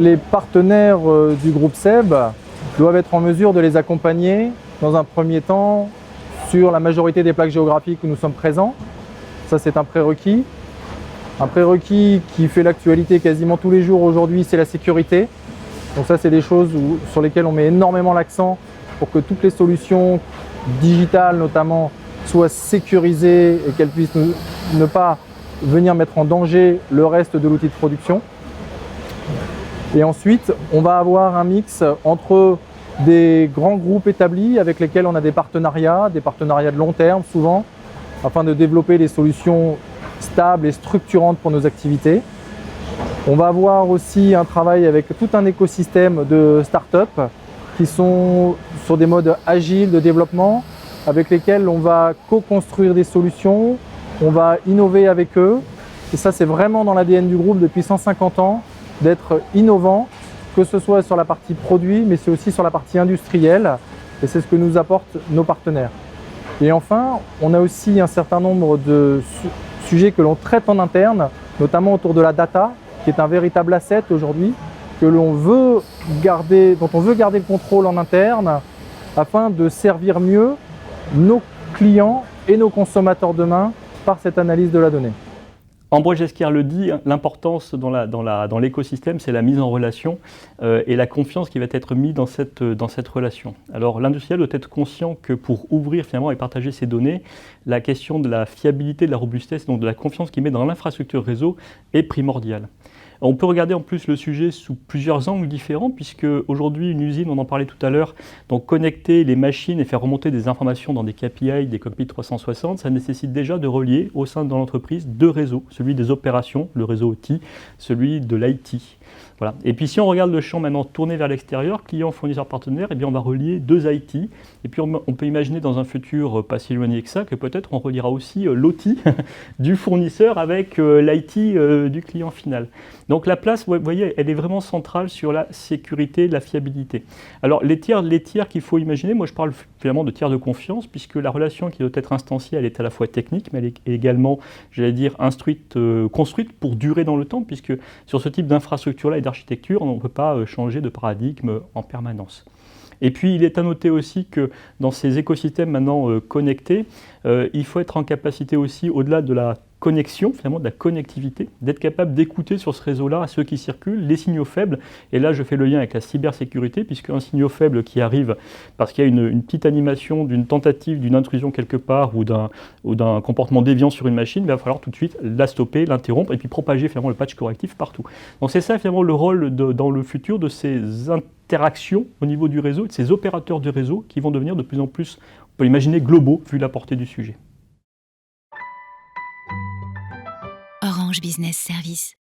les partenaires du groupe SEB doivent être en mesure de les accompagner dans un premier temps sur la majorité des plaques géographiques où nous sommes présents. Ça, c'est un prérequis. Un prérequis qui fait l'actualité quasiment tous les jours aujourd'hui, c'est la sécurité. Donc ça, c'est des choses sur lesquelles on met énormément l'accent pour que toutes les solutions digitales notamment soient sécurisées et qu'elles puissent ne pas venir mettre en danger le reste de l'outil de production. Et ensuite, on va avoir un mix entre des grands groupes établis avec lesquels on a des partenariats de long terme souvent, afin de développer des solutions stables et structurantes pour nos activités. On va avoir aussi un travail avec tout un écosystème de start-up qui sont sur des modes agiles de développement, avec lesquels on va co-construire des solutions, on va innover avec eux. Et ça, c'est vraiment dans l'ADN du groupe depuis 150 ans, d'être innovant, que ce soit sur la partie produit, mais c'est aussi sur la partie industrielle. Et c'est ce que nous apportent nos partenaires. Et enfin, on a aussi un certain nombre de sujets que l'on traite en interne, notamment autour de la data, qui est un véritable asset aujourd'hui, que l'on veut garder, dont on veut garder le contrôle en interne, afin de servir mieux nos clients et nos consommateurs demain par cette analyse de la donnée. Ambroise Ghesquière le dit, l'importance dans l'écosystème, c'est la mise en relation et la confiance qui va être mise dans cette relation. Alors l'industriel doit être conscient que pour ouvrir finalement et partager ces données, la question de la fiabilité, de la robustesse, donc de la confiance qu'il met dans l'infrastructure réseau est primordiale. On peut regarder en plus le sujet sous plusieurs angles différents, puisque aujourd'hui une usine, on en parlait tout à l'heure, donc connecter les machines et faire remonter des informations dans des KPI, des cockpits 360, ça nécessite déjà de relier au sein de l'entreprise deux réseaux, celui des opérations, le réseau OT, celui de l'IT. Voilà. Et puis si on regarde le champ maintenant tourné vers l'extérieur, clients, fournisseurs, partenaires, eh bien on va relier deux IT. Et puis on peut imaginer dans un futur pas si éloigné que ça, que peut-être on reliera aussi l'OT du fournisseur avec l'IT du client final. Donc la place, vous voyez, elle est vraiment centrale sur la sécurité, la fiabilité. Alors les tiers qu'il faut imaginer, moi je parle finalement de tiers de confiance, puisque la relation qui doit être instanciée, elle est à la fois technique, mais elle est également, j'allais dire, construite pour durer dans le temps, puisque sur ce type d'infrastructure-là et d'architecture, on ne peut pas changer de paradigme en permanence. Et puis il est à noter aussi que dans ces écosystèmes maintenant connectés, il faut être en capacité aussi, au-delà de la connexion, finalement de la connectivité, d'être capable d'écouter sur ce réseau-là ceux qui circulent, les signaux faibles. Et là, je fais le lien avec la cybersécurité, puisque un signal faible qui arrive parce qu'il y a une petite animation d'une tentative, d'une intrusion quelque part ou d'un comportement déviant sur une machine, il va falloir tout de suite la stopper, l'interrompre et puis propager finalement le patch correctif partout. Donc c'est ça finalement le rôle dans le futur de ces interactions au niveau du réseau, de ces opérateurs du réseau qui vont devenir de plus en plus, on peut l'imaginer, globaux vu la portée du sujet. Orange Business Services.